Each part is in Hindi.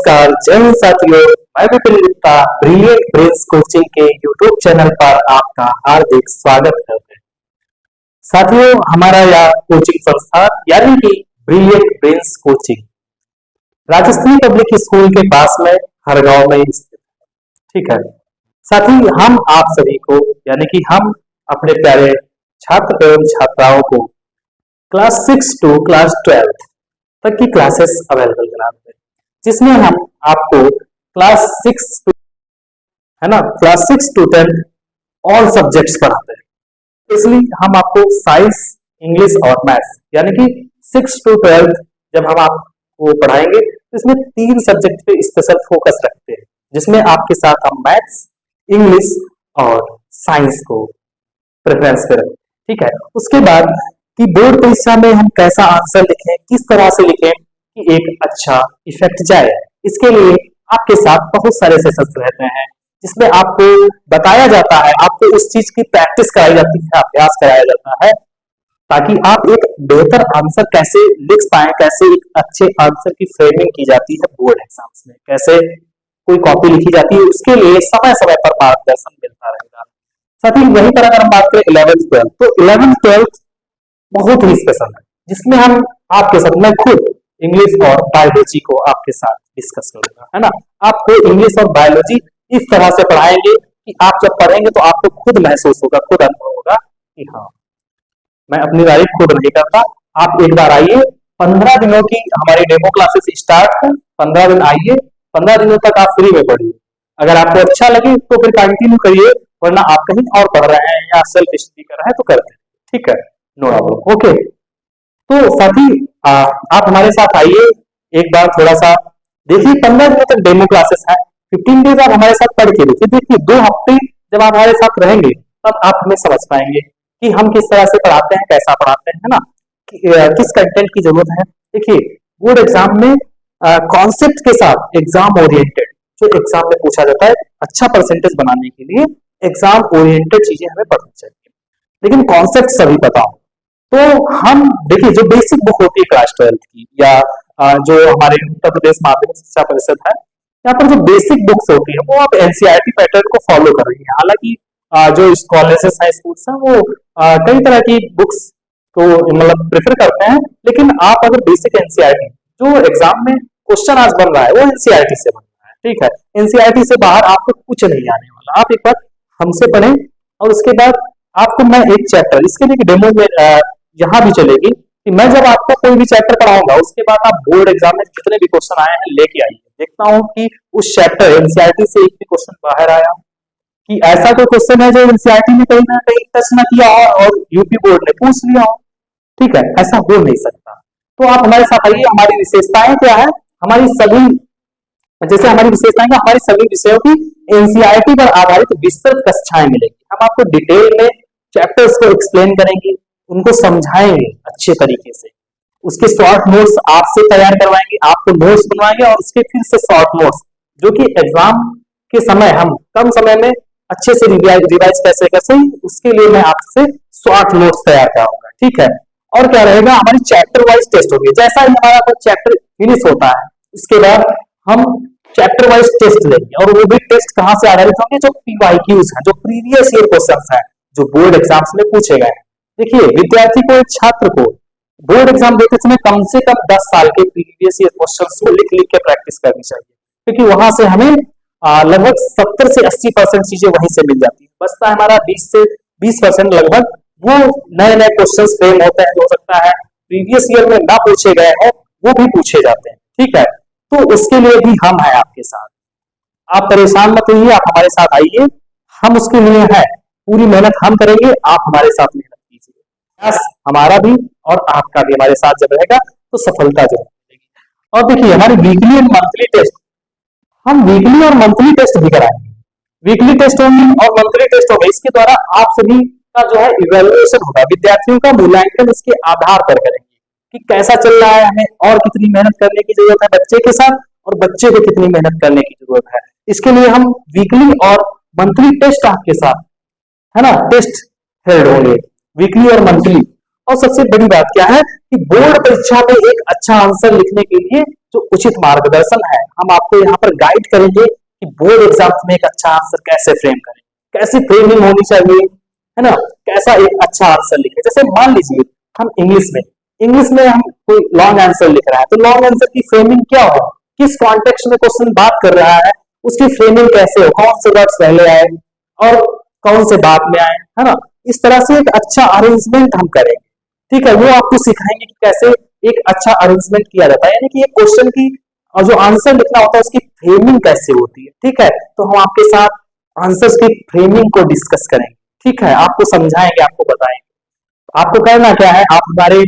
नमस्कार जय हिंद साथियों। मैं Vipin Gupta brilliant brains coaching के यूट्यूब चैनल पर आपका हार्दिक स्वागत करते हैं। साथियों, हमारा यह कोचिंग संस्थान यानी कि brilliant brains coaching Rajasthani public school के पास में हर गांव में स्थित है। ठीक है साथी, हम आप सभी को यानी कि हम अपने प्यारे छात्र एवं छात्राओं को क्लास 6 टू क्लास 12 तक की क्लासेस अवेलेबल कराते हैं, जिसमें हम आपको क्लास 6 टू है ना क्लास 6 टू 10 ऑल सब्जेक्ट्स पढ़ाते हैं। इसलिए हम आपको साइंस, इंग्लिश और मैथ्स यानी कि 6 टू 12 जब हम आपको पढ़ाएंगे तो इसमें 3 सब्जेक्ट पे स्पेशल फोकस रखते हैं, जिसमें आपके साथ हम मैथ्स, इंग्लिश और साइंस को प्रेफरेंस पे रखें। ठीक है, उसके बाद कि बोर्ड परीक्षा में हम कैसा आंसर लिखें, किस तरह से लिखें कि एक अच्छा इफेक्ट जाए, इसके लिए आपके साथ बहुत सारे सेशंस रहते हैं, जिसमें आपको बताया जाता है, आपको उस चीज की प्रैक्टिस कराई जाती है, अभ्यास कराया जाता है, ताकि आप एक बेहतर आंसर कैसे लिख पाए, कैसे एक अच्छे आंसर की फ्रेमिंग की जाती है बोर्ड एग्जाम्स में, कैसे कोई कॉपी लिखी जाती है, उसके लिए समय समय पर मार्गदर्शन मिलता रहेगा। साथ ही वहीं पर अगर हम बात करें 11th 12th, तो 11th 12th बहुत ही स्पेशल है, जिसमें हम आपके साथ मैं खुद इंग्लिश और बायोलॉजी को आपके साथ डिस्कस करूंगा, है ना। आपको इंग्लिश और बायोलॉजी इस तरह से पढ़ाएंगे कि आप जब पढ़ेंगे तो आपको खुद महसूस होगा, खुद अनुभव होगा कि हाँ मैं अपनी तारीफ खुद नहीं करता। आप एक बार आइए, 15 दिनों की हमारी डेमो क्लासेस स्टार्ट है, 15 दिन आइए, 15 दिनों तक आप फ्री में पढ़िए। अगर आपको अच्छा लगे तो फिर कंटिन्यू करिए, वरना आप कहीं और पढ़ रहे हैं या सेल्फ स्टडी कर रहे हैं तो करते हैं। ठीक है, नो प्रॉब्लम। ओके, तो साथी आप हमारे साथ आइए, एक बार थोड़ा सा देखिए। 15 दिनों तक डेमो क्लासेस है, 15 डेज आप हमारे साथ पढ़ के देखिए। देखिए 2 हफ्ते जब आप हमारे साथ रहेंगे तब आप हमें समझ पाएंगे कि हम किस तरह से पढ़ाते हैं, कैसा पढ़ाते हैं, है ना, किस कंटेंट की जरूरत है। देखिए बोर्ड एग्जाम में कॉन्सेप्ट के साथ एग्जाम ओरिएंटेड जो एग्जाम में पूछा जाता है, अच्छा परसेंटेज बनाने के लिए एग्जाम ओरिएंटेड चीजें हमें पढ़नी चाहिए, लेकिन कॉन्सेप्ट सभी पता हो। तो हम देखिए जो बेसिक बुक होती है क्लास 12 की या जो हमारे उत्तर प्रदेश माध्यमिक शिक्षा परिषद है, यहाँ पर जो बेसिक बुक्स होती है वो आप एनसीईआरटी पैटर्न को फॉलो कर रही है। हालांकि जो कॉलेजेस हैं, स्कूल्स हैं, वो कई तरह की बुक्स को मतलब प्रेफर करते हैं, लेकिन आप अगर बेसिक एनसीईआरटी जो एग्जाम में क्वेश्चन आज बन रहा है वो एनसीईआरटी से बन रहा है। ठीक है, एनसीईआरटी से बाहर आपको कुछ नहीं आने वाला। आप एक बार हमसे पढ़ें और उसके बाद आपको मैं एक चैप्टर, इसके लिए डेमो में यहाँ भी चलेगी कि मैं जब आपको कोई भी चैप्टर पढ़ाऊंगा उसके बाद आप बोर्ड एग्जाम में जितने भी क्वेश्चन आए हैं लेके आइए। देखता हूँ कि उस चैप्टर एनसीईआरटी से एक भी क्वेश्चन बाहर आया, कि ऐसा कोई क्वेश्चन है जो एनसीईआरटी में कहीं ना कहीं टच ना किया हो और यूपी बोर्ड ने पूछ लिया हो। ठीक है, ऐसा हो नहीं सकता। तो आप हमारे साथ आइए। हमारी विशेषताएं क्या है, हमारी सभी जैसे हमारी विशेषताएं हमारे सभी विषयों की एनसीईआरटी पर आधारित विस्तृत कक्षाएं मिलेगी। हम आपको डिटेल में चैप्टर्स को एक्सप्लेन करेंगे, उनको समझाएंगे अच्छे तरीके से, उसके शॉर्ट नोट्स आपसे तैयार करवाएंगे, आपको नोट्स बनवाएंगे और उसके फिर से शॉर्ट नोट्स जो कि एग्जाम के समय हम कम समय में अच्छे से रिवाइज कैसे कर सकें, उसके लिए मैं आपसे शॉर्ट नोट्स तैयार कराऊंगा। ठीक है, और क्या रहेगा, हमारी चैप्टर वाइज टेस्ट होगी। जैसा ही हमारा कोई चैप्टर फिनिश होता है उसके बाद हम चैप्टर वाइज टेस्ट लेंगे, और वो भी टेस्ट कहां से आधारित होंगे, जो पीवाईक्यूज हैं, जो प्रीवियस ईयर क्वेश्चंस हैं, जो बोर्ड एग्जाम्स में पूछे गए हैं। देखिए विद्यार्थी को, एक छात्र को बोर्ड एग्जाम देते समय कम से कम 10 साल के प्रीवियस ईयर क्वेश्चंस को लिख लिख के प्रैक्टिस करनी चाहिए, क्योंकि वहां से हमें लगभग 70 से 80% चीजें वहीं से मिल जाती है। बचता है हमारा 20 से 20% लगभग, वो नए नए क्वेश्चंस फ्रेम होते हैं, हो सकता है प्रीवियस ईयर में ना पूछे गए हो वो भी पूछे जाते हैं। ठीक है, तो उसके लिए भी हम हैं आपके साथ। आप परेशान मत होइए, आप हमारे साथ आइए, हम उसके लिए हैं, पूरी मेहनत हम करेंगे, आप हमारे साथ मेहनत कीजिए। प्रयास हमारा भी और आपका भी हमारे साथ जब रहेगा तो सफलता जरूर मिलेगी। और देखिए हमारे वीकली एंड मंथली टेस्ट, हम वीकली और मंथली टेस्ट भी कराएंगे। वीकली टेस्ट होंगे और मंथली टेस्ट होंगे, इसके द्वारा आप सभी का जो है इवेल्युएशन होगा, विद्यार्थियों का मूल्यांकन इसके आधार पर करेंगे कि कैसा चल रहा है, हमें और कितनी मेहनत करने की जरूरत है बच्चे के साथ, और बच्चे को कितनी मेहनत करने की जरूरत है। इसके लिए हम वीकली और मंथली टेस्ट आपके साथ, है ना, टेस्ट हेल्ड होंगे वीकली और मंथली। और सबसे बड़ी बात क्या है कि बोर्ड परीक्षा में एक अच्छा आंसर लिखने के लिए जो उचित मार्गदर्शन है, हम आपको यहाँ पर गाइड करेंगे कि बोर्ड एग्जाम्स में एक अच्छा आंसर कैसे फ्रेम करें, कैसी फ्रेमिंग होनी चाहिए, है ना, कैसा एक अच्छा आंसर लिखे। जैसे मान लीजिए हम इंग्लिश में हम कोई लॉन्ग आंसर लिख रहा है, तो लॉन्ग आंसर की फ्रेमिंग क्या हो, किस कॉन्टेक्स्ट में क्वेश्चन बात कर रहा है, उसकी फ्रेमिंग कैसे हो, कौन से वर्ड्स पहले आए और कौन से बाद में आए, है ना। इस तरह से एक अच्छा अरेंजमेंट हम करेंगे, ठीक है। वो आपको सिखाएंगे कि कैसे एक अच्छा अरेंजमेंट किया जाता है, यानी कि एक क्वेश्चन की और जो आंसर लिखना होता है उसकी फ्रेमिंग कैसे होती है, ठीक है। तो हम आपके साथ आंसर्स की फ्रेमिंग को डिस्कस करेंगे, ठीक है, आपको समझाएंगे, आपको बताएंगे। आपको करना क्या है, आप हमारे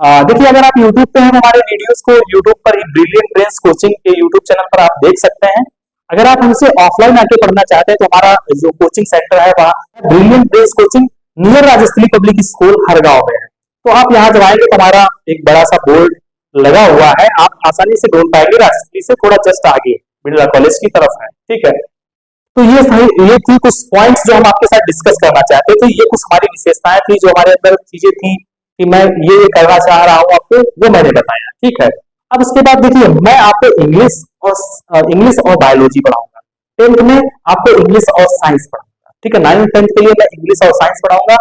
देखिए अगर आप YouTube पे हैं, हमारे वीडियोस को YouTube पर ही ब्रिलियंट ब्रेन्स कोचिंग के YouTube चैनल पर आप देख सकते हैं। अगर आप हमसे ऑफलाइन आके पढ़ना चाहते हैं तो हमारा जो कोचिंग सेंटर है वहाँ brilliant brains coaching near Rajasthali public school Hargaon में है। तो आप यहाँ जब आएंगे तो हमारा एक बड़ा सा बोर्ड लगा हुआ है, आप आसानी से ढूंढ पाएंगे, राजस्थली से थोड़ा जस्ट आगे बिरला कॉलेज की तरफ है, ठीक है। तो ये थी कुछ पॉइंट्स जो हम आपके साथ डिस्कस करना चाहते थे। ये कुछ हमारी विशेषताएं थी, जो हमारे अंदर चीजें थी कि मैं ये करना चाह रहा हूँ आपको, वो मैंने बताया, ठीक है। अब इसके बाद देखिए मैं आपको इंग्लिश और बायोलॉजी पढ़ाऊंगा। 10th में आपको इंग्लिश और साइंस पढ़ाऊंगा, ठीक है। 9th 10th के लिए मैं इंग्लिश और साइंस पढ़ाऊंगा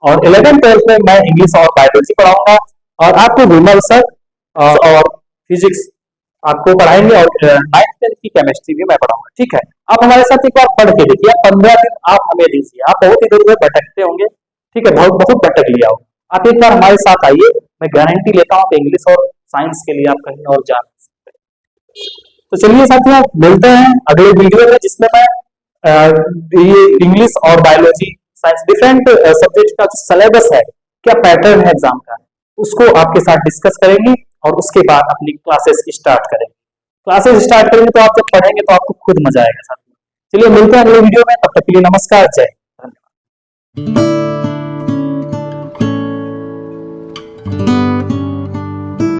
और 11th 12th में मैं इंग्लिश और बायोलॉजी पढ़ाऊंगा और आपको विमल सर और फिजिक्स आपको पढ़ाएंगे और 9th 10th की केमिस्ट्री भी मैं पढ़ाऊंगा, ठीक है। आप हमारे साथ एक बार पढ़ के देखिए, 15 दिन आप हमें दीजिए, आप बहुत इधर उधर भटकते होंगे, ठीक है, बहुत बहुत भटक लिया हो, आप एक बार हमारे साथ आइए, मैं गारंटी लेता हूँ कि इंग्लिश और साइंस के लिए आप कहीं और जा सकते हैं। तो चलिए साथियों, मिलते हैं अगले वीडियो में, जिसमें मैं ये इंग्लिश और बायोलॉजी साइंस डिफरेंट सब्जेक्ट का जो सिलेबस है, क्या पैटर्न है एग्जाम का, उसको आपके साथ डिस्कस करेंगे और उसके बाद अपनी क्लासेस स्टार्ट करेंगे। क्लासेस स्टार्ट करेंगे तो आप जब पढ़ेंगे तो आपको खुद मजा आएगा साथियों। चलिए मिलते हैं अगले वीडियो में, तब तक के लिए नमस्कार, जय हिंद, धन्यवाद।